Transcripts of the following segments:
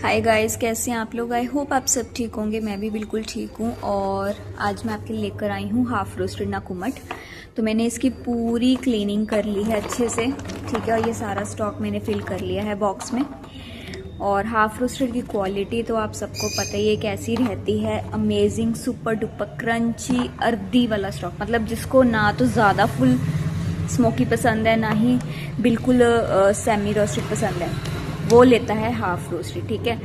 Hi guys, कैसे हैं आप लोग। आई होप आप सब ठीक होंगे। मैं भी बिल्कुल ठीक हूँ। और आज मैं आपके लिए लेकर आई हूँ हाफ रोस्टेड नाकुमट। तो मैंने इसकी पूरी क्लीनिंग कर ली है अच्छे से, ठीक है। और ये सारा स्टॉक मैंने फिल कर लिया है बॉक्स में। और हाफ रोस्टेड की क्वालिटी तो आप सबको पता ही है कैसी रहती है। Amazing, super duper crunchy earthy वाला स्टॉक। मतलब जिसको ना तो ज़्यादा फुल स्मोकी पसंद है, ना ही बिल्कुल सेमी रोस्टेड पसंद है, वो लेता है हाफ रोस्टेड, ठीक है।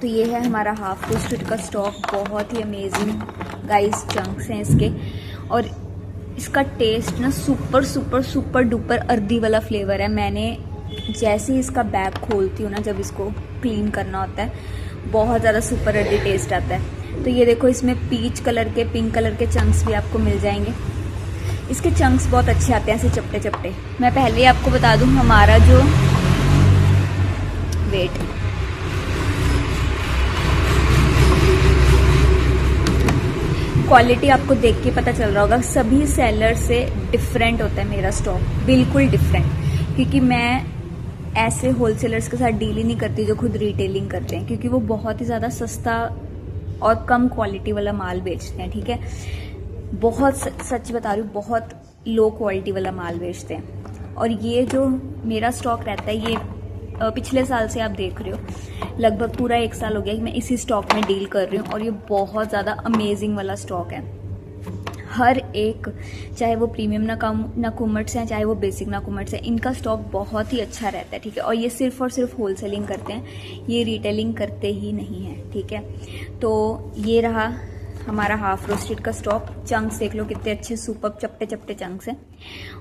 तो ये है हमारा हाफ रोस्टेड का स्टॉक। बहुत ही अमेजिंग गाइस चंक्स हैं इसके। और इसका टेस्ट ना super super super duper earthy वाला फ्लेवर है। मैंने जैसे ही इसका बैग खोलती हूँ ना, जब इसको क्लीन करना होता है, बहुत ज़्यादा सुपर अर्दी टेस्ट आता है। तो ये देखो, इसमें पीच कलर के, पिंक कलर के चंक्स भी आपको मिल जाएंगे। इसके चंक्स बहुत अच्छे आते हैं, ऐसे चपटे चपटे। मैं पहले ही आपको बता दूँ, हमारा जो वेट क्वालिटी आपको देख के पता चल रहा होगा, सभी सेलर से डिफरेंट होता है मेरा स्टॉक, बिल्कुल डिफरेंट। क्योंकि मैं ऐसे होलसेलर्स के साथ डील ही नहीं करती जो खुद रिटेलिंग करते हैं, क्योंकि वो बहुत ही ज़्यादा सस्ता और कम क्वालिटी वाला माल बेचते हैं, ठीक है। बहुत सच बता रही हूँ, बहुत लो क्वालिटी वाला माल बेचते हैं। और ये जो मेरा स्टॉक रहता है, ये पिछले साल से आप देख रहे हो, लगभग पूरा 1 साल हो गया कि मैं इसी स्टॉक में डील कर रही हूँ। और ये बहुत ज़्यादा अमेजिंग वाला स्टॉक है। हर एक, चाहे वो प्रीमियम नाकुमट्स हैं, चाहे वो बेसिक नाकुमट्स हैं, इनका स्टॉक बहुत ही अच्छा रहता है, ठीक है। और ये सिर्फ और सिर्फ होलसेलिंग करते हैं, ये रिटेलिंग करते ही नहीं है, ठीक है। तो ये रहा हमारा हाफ रोस्टेड का स्टॉक। चंक्स देख लो कितने अच्छे सुपर चपटे चपटे चंक्स हैं।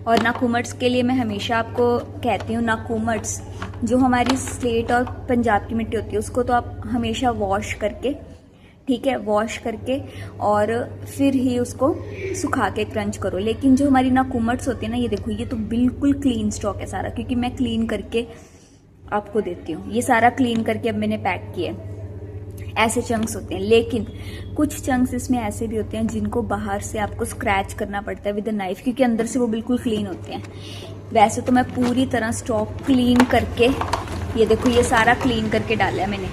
और नाकुमट्स के लिए मैं हमेशा आपको कहती हूँ, नाकुमट्स जो हमारी स्लेट और पंजाब की मिट्टी होती है, उसको तो आप हमेशा वॉश करके, ठीक है, वॉश करके और फिर ही उसको सुखा के क्रंच करो। लेकिन जो हमारी नाकुमट्स होती है ना, ये देखो, ये तो बिल्कुल क्लीन स्टॉक है सारा, क्योंकि मैं क्लीन करके आपको देती हूँ। ये सारा क्लीन करके अब मैंने पैक किया है। ऐसे चंक्स होते हैं। लेकिन कुछ चंक्स इसमें ऐसे भी होते हैं जिनको बाहर से आपको स्क्रैच करना पड़ता है विद अ नाइफ, क्योंकि अंदर से वो बिल्कुल क्लीन होते हैं। वैसे तो मैं पूरी तरह स्टॉक क्लीन करके, ये देखो, ये सारा क्लीन करके डाला है मैंने।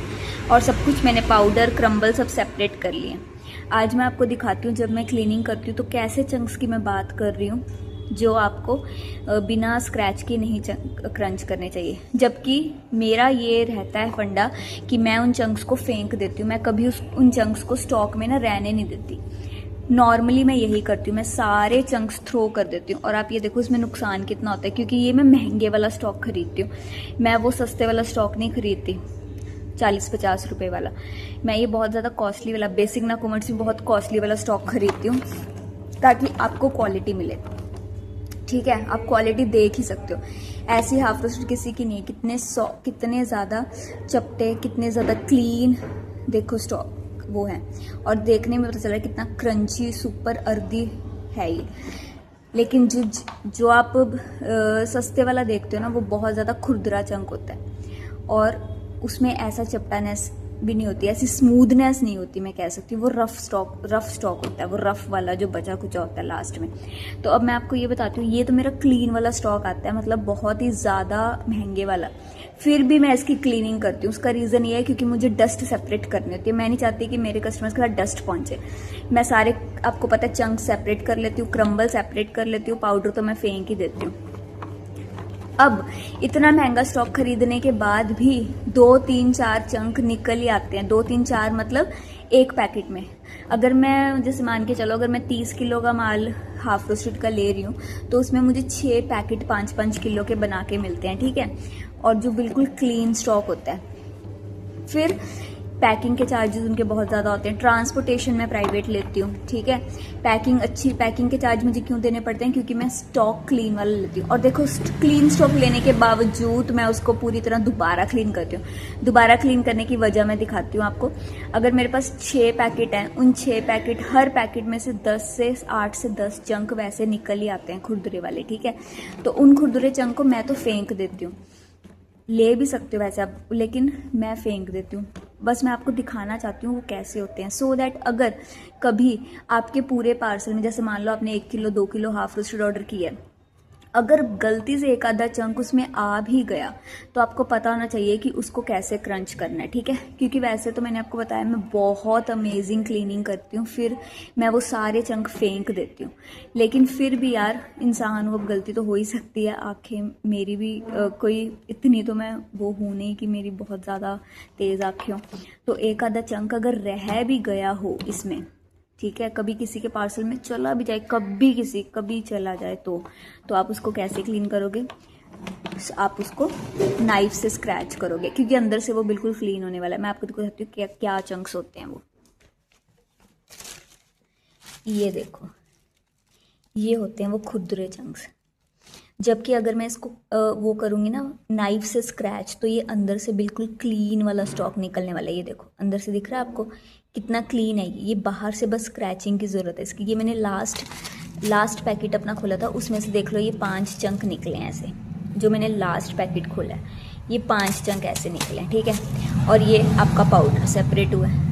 और सब कुछ मैंने पाउडर, क्रम्बल सब सेपरेट कर लिए। आज मैं आपको दिखाती हूँ जब मैं क्लीनिंग करती हूँ तो कैसे चंक्स की मैं बात कर रही हूँ, जो आपको बिना स्क्रैच के नहीं क्रंच करने चाहिए। जबकि मेरा ये रहता है फंडा कि मैं उन चंक्स को फेंक देती हूँ। मैं कभी उन चंक्स को स्टॉक में ना रहने नहीं देती। नॉर्मली मैं यही करती हूँ, मैं सारे चंक्स थ्रो कर देती हूँ। और आप ये देखो इसमें नुकसान कितना होता है, क्योंकि ये मैं महंगे वाला स्टॉक खरीदती हूँ। मैं वो सस्ते वाला स्टॉक नहीं खरीदती, 40-50 रुपए वाला। मैं ये बहुत ज़्यादा कॉस्टली वाला, बेसिक नाकुमट्स में बहुत कॉस्टली वाला स्टॉक खरीदती हूँ, ताकि आपको क्वालिटी मिले, ठीक है। आप क्वालिटी देख ही सकते हो। ऐसी हाफ रोस्टेड किसी की नहीं। कितने ज़्यादा चपटे, कितने ज़्यादा क्लीन, देखो स्टॉक वो है। और देखने में पता चल रहा है कितना क्रंची सुपर अर्दी है ये। लेकिन जो आप सस्ते वाला देखते हो ना, वो बहुत ज़्यादा खुरदरा चंक होता है। और उसमें ऐसा चपटानेस भी नहीं होती, ऐसी स्मूथनेस नहीं होती, मैं कह सकती हूँ। वो रफ स्टॉक होता है, वो रफ वाला जो बचा कुचा होता है लास्ट में। तो अब मैं आपको ये बताती हूँ, ये तो मेरा क्लीन वाला स्टॉक आता है, मतलब बहुत ही ज़्यादा महंगे वाला। फिर भी मैं इसकी क्लीनिंग करती हूँ। उसका रीज़न ये है क्योंकि मुझे डस्ट सेपरेट करनी होती है। मैं नहीं चाहती कि मेरे कस्टमर्स के साथ डस्ट पहुँचे। मैं सारे, आपको पता है, चंक सेपरेट कर लेती हूँ, क्रम्बल सेपरेट कर लेती हूँ, पाउडर तो मैं फेंक ही देती हूँ। अब इतना महंगा स्टॉक खरीदने के बाद भी 2-3-4 चंक निकल ही आते हैं। 2-3-4 मतलब एक पैकेट में। अगर मैं, जैसे मान के चलो, अगर मैं 30 किलो का माल हाफ रोस्टेड का ले रही हूँ, तो उसमें मुझे 6 पैकेट 5-5 किलो के बना के मिलते हैं, ठीक है। और जो बिल्कुल क्लीन स्टॉक होता है। फिर पैकिंग के चार्जेस उनके बहुत ज़्यादा होते हैं। ट्रांसपोर्टेशन मैं प्राइवेट लेती हूँ, ठीक है। अच्छी पैकिंग के चार्ज मुझे क्यों देने पड़ते हैं, क्योंकि मैं स्टॉक क्लीन वाला लेती हूँ। और देखो, क्लीन स्टॉक लेने के बावजूद मैं उसको पूरी तरह दोबारा क्लीन करती हूँ। दोबारा क्लीन करने की वजह मैं दिखाती हूँ आपको। अगर मेरे पास 6 पैकेट हैं, उन 6 पैकेट, हर पैकेट में से 8 से 10 चंक वैसे निकल ही आते हैं, खुरदुरे वाले, ठीक है। तो उन खुरदुरे चंक को मैं तो फेंक देती हूँ। ले भी सकते हो वैसे आप, लेकिन मैं फेंक देती हूँ। बस मैं आपको दिखाना चाहती हूँ वो कैसे होते हैं, सो दैट अगर कभी आपके पूरे पार्सल में, जैसे मान लो आपने 1 kilo 2 kilo half roasted order किया है, अगर गलती से एक आधा चंक उसमें आ भी गया तो आपको पता होना चाहिए कि उसको कैसे क्रंच करना है, ठीक है। क्योंकि वैसे तो मैंने आपको बताया मैं बहुत अमेजिंग क्लीनिंग करती हूँ, फिर मैं वो सारे चंक फेंक देती हूँ, लेकिन फिर भी यार इंसान वो गलती तो हो ही सकती है। आंखें मेरी भी कोई इतनी तो मैं वो हूँ नहीं कि मेरी बहुत ज़्यादा तेज़ आँखें हों, तो एक आधा चंक अगर रह भी गया हो इसमें, ठीक है, कभी किसी के पार्सल में चला भी जाए, कभी चला जाए तो आप उसको कैसे क्लीन करोगे? आप उसको नाइफ से स्क्रैच करोगे, क्योंकि अंदर से वो बिल्कुल क्लीन होने वाला है। मैं आपको दिखाती हूँ क्या क्या चंक्स होते हैं। वो ये देखो, ये होते हैं वो खुरदरे चंक्स। जबकि अगर मैं इसको वो करूँगी ना नाइफ से स्क्रैच, तो ये अंदर से बिल्कुल क्लीन वाला स्टॉक निकलने वाला है। ये देखो अंदर से दिख रहा है आपको कितना क्लीन है। ये बाहर से बस स्क्रैचिंग की ज़रूरत है इसकी। ये मैंने लास्ट पैकेट अपना खोला था, उसमें से देख लो ये 5 चंक निकले हैं ऐसे। जो मैंने लास्ट पैकेट खोला है ये 5 चंक ऐसे निकले हैं, ठीक है। और ये आपका पाउडर सेपरेट हुआ है।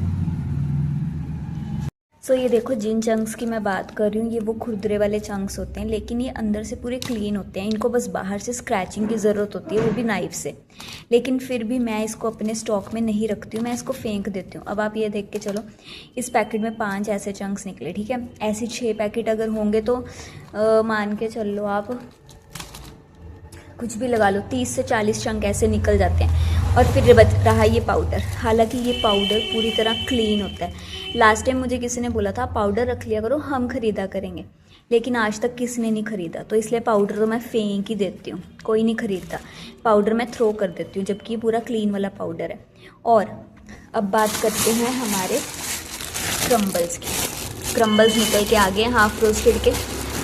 सो ये देखो जिन चंक्स की मैं बात कर रही हूँ ये वो खुरदरे वाले चंक्स होते हैं, लेकिन ये अंदर से पूरे क्लीन होते हैं। इनको बस बाहर से स्क्रैचिंग की ज़रूरत होती है, वो भी नाइफ से। लेकिन फिर भी मैं इसको अपने स्टॉक में नहीं रखती हूँ, मैं इसको फेंक देती हूँ। अब आप ये देख के चलो, इस पैकेट में 5 ऐसे चंक्स निकले, ठीक है। ऐसे 6 पैकेट अगर होंगे तो मान के चल लो आप, कुछ भी लगा लो, 30 से 40 चंक ऐसे निकल जाते हैं। और फिर बच रहा ये पाउडर। हालांकि ये पाउडर पूरी तरह क्लीन होता है। लास्ट टाइम मुझे किसी ने बोला था पाउडर रख लिया करो, हम खरीदा करेंगे, लेकिन आज तक किसी ने नहीं खरीदा, तो इसलिए पाउडर तो मैं फेंक ही देती हूँ। कोई नहीं खरीदता, पाउडर मैं थ्रो कर देती हूँ, जबकि पूरा क्लीन वाला पाउडर है। और अब बात करते हैं हमारे क्रम्बल्स की। क्रम्बल्स निकल के आ गए हाफ रोस्टेड के,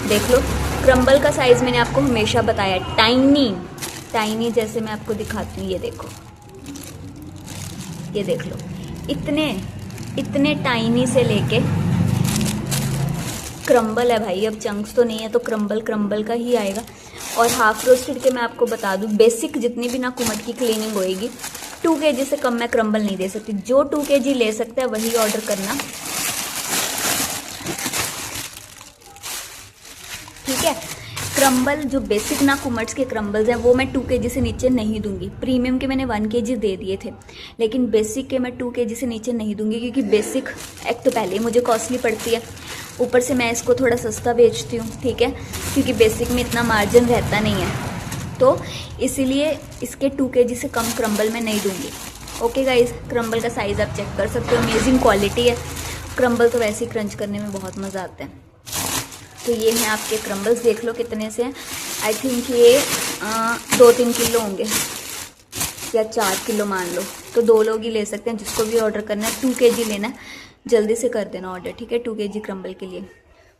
देख लो। क्रम्बल का साइज़ मैंने आपको हमेशा बताया, टाइनी जैसे मैं आपको दिखाती हूँ। ये देखो, ये देख लो, इतने टाइनी से लेके क्रम्बल है भाई। अब चंक्स तो नहीं है तो क्रम्बल का ही आएगा। और हाफ रोस्टेड के मैं आपको बता दूं, बेसिक जितनी भी ना कुमट की क्लीनिंग होएगी, 2 kg से कम मैं क्रम्बल नहीं दे सकती। जो 2 kg ले सकता है वही ऑर्डर करना, ठीक है। क्रम्बल जो बेसिक ना कुमट्स के क्रम्बल्स हैं वो मैं 2 kg से नीचे नहीं दूंगी। प्रीमियम के मैंने 1 kg दे दिए थे, लेकिन बेसिक के मैं 2 kg से नीचे नहीं दूंगी, क्योंकि बेसिक एक तो पहले ही मुझे कॉस्टली पड़ती है, ऊपर से मैं इसको थोड़ा सस्ता बेचती हूँ, ठीक है, क्योंकि बेसिक में इतना मार्जिन रहता नहीं है। तो इसीलिए इसके 2 kg से कम क्रम्बल मैं नहीं दूंगी। ओके गाइज, क्रम्बल का साइज़ आप चेक कर सकते हो, अमेजिंग क्वालिटी है। क्रम्बल तो वैसे ही क्रंच करने में बहुत मज़ा आता है। तो ये हैं आपके क्रम्बल्स, देख लो कितने से हैं। आई थिंक ये 2-3 किलो होंगे या 4 किलो मान लो, तो 2 लोग ही ले सकते हैं। जिसको भी ऑर्डर करना है 2 kg लेना है, जल्दी से कर देना ऑर्डर, ठीक है, 2 kg क्रम्बल के लिए।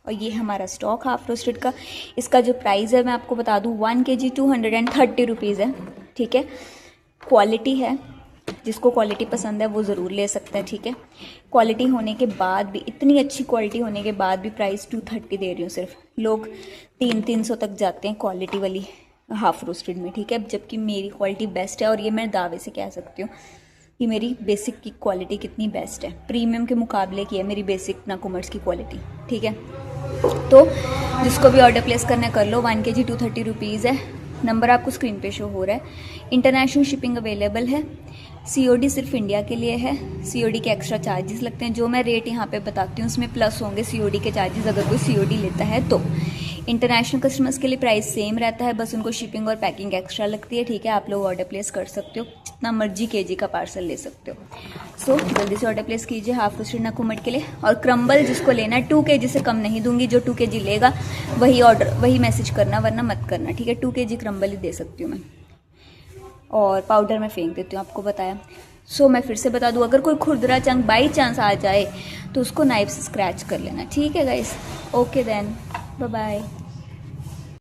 और ये हमारा स्टॉक हाफ रोस्टेड का। इसका जो प्राइस है मैं आपको बता दूँ, 1 kg 230 रुपीज़ है, ठीक है। क्वालिटी है, जिसको क्वालिटी पसंद है वो ज़रूर ले सकता है, ठीक है। क्वालिटी होने के बाद भी, इतनी अच्छी क्वालिटी होने के बाद भी प्राइस 230 दे रही हूँ सिर्फ। लोग 300-300 तक जाते हैं क्वालिटी वाली हाफ रोस्टेड में, ठीक है, जबकि मेरी क्वालिटी बेस्ट है। और ये मैं दावे से कह सकती हूँ कि मेरी बेसिक की क्वालिटी कितनी बेस्ट है, प्रीमियम के मुकाबले की है मेरी बेसिक ना कॉमर्स की क्वालिटी, ठीक है। तो जिसको भी ऑर्डर प्लेस करना कर लो। 1 kg 230 रुपीज़ है। नंबर आपको स्क्रीन पे शो हो रहा है। इंटरनेशनल शिपिंग अवेलेबल है। COD सिर्फ इंडिया के लिए है। COD के एक्स्ट्रा चार्जेस लगते हैं। जो मैं रेट यहाँ पे बताती हूँ उसमें प्लस होंगे COD के चार्जेस, अगर कोई COD लेता है तो। इंटरनेशनल कस्टमर्स के लिए प्राइस सेम रहता है, बस उनको शिपिंग और पैकिंग एक्स्ट्रा लगती है, ठीक है। आप लोग ऑर्डर प्लेस कर सकते हो, जितना मर्जी kg का पार्सल ले सकते हो। सो जल्दी से ऑर्डर प्लेस कीजिए हाफ रोस्टेड ना कुमट के लिए। और क्रम्बल जिसको लेना है 2 kg से कम नहीं दूंगी, जो 2 kg लेगा वही मैसेज करना, वरना मत करना, ठीक है। 2 kg क्रम्बल ही दे सकती हूँ मैं। और पाउडर मैं फेंक देती हूँ, आपको बताया। सो मैं फिर से बता दूँ, अगर कोई खुरदरा चंक बाई चांस आ जाए तो उसको नाइफ से स्क्रैच कर लेना, ठीक है guys. Okay then, bye bye.